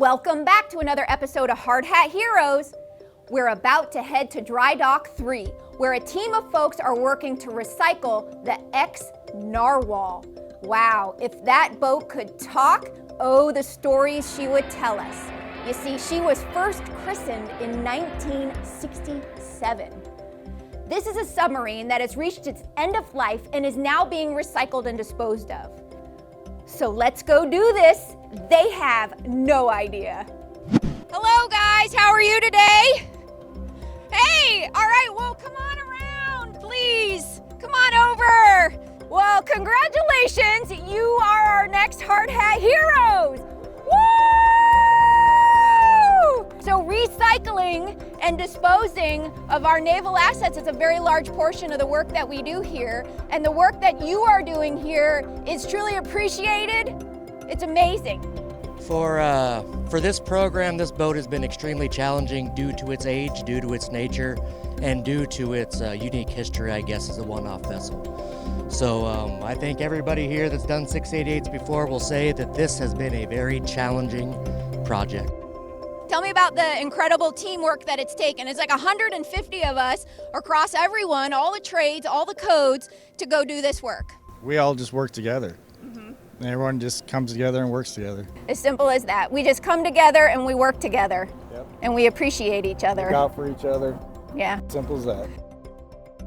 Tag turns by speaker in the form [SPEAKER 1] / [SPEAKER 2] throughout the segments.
[SPEAKER 1] Welcome back to another episode of Hard Hat Heroes. We're about to head to Dry Dock 3, where a team of folks are working to recycle the ex-Narwhal. Wow, if that boat could talk, oh, the stories she would tell us. You see, she was first christened in 1967. This is a submarine that has reached its end of life and is now being recycled and disposed of. So let's go do this. They have no idea. Hello guys, how are you today? Hey, all right, well, come on around, please. Come on over. Well, congratulations, you are our next Hard Hat Heroes. Woo! So recycling and disposing of our naval assets is a very large portion of the work that we do here. And the work that you are doing here is truly appreciated. It's amazing.
[SPEAKER 2] For this program, this boat has been extremely challenging due to its age, due to its nature, and due to its unique history, I guess, as a one-off vessel. So I think everybody here that's done 688s before will say that this has been a very challenging project.
[SPEAKER 1] Tell me about the incredible teamwork that it's taken. It's like 150 of us across everyone, all the trades, all the codes, to go do this work.
[SPEAKER 3] We all just work together. Everyone just comes together and works together.
[SPEAKER 1] As simple as that. We just come together and we work together.
[SPEAKER 3] Yep.
[SPEAKER 1] And we appreciate each other.
[SPEAKER 3] Look out for each other.
[SPEAKER 1] Yeah.
[SPEAKER 3] Simple as that.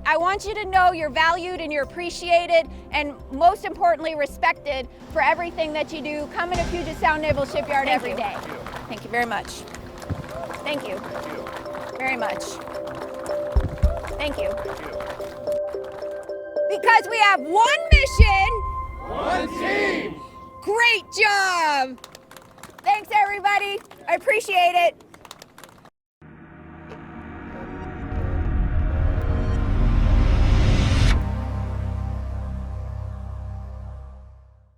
[SPEAKER 1] I want you to know you're valued and you're appreciated and most importantly respected for everything that you do. Come into Puget Sound Naval Shipyard every day. Thank you very much. Thank you. Very much. Thank you. Because we have one mission.
[SPEAKER 4] One team!
[SPEAKER 1] Great job! Thanks everybody. I appreciate it.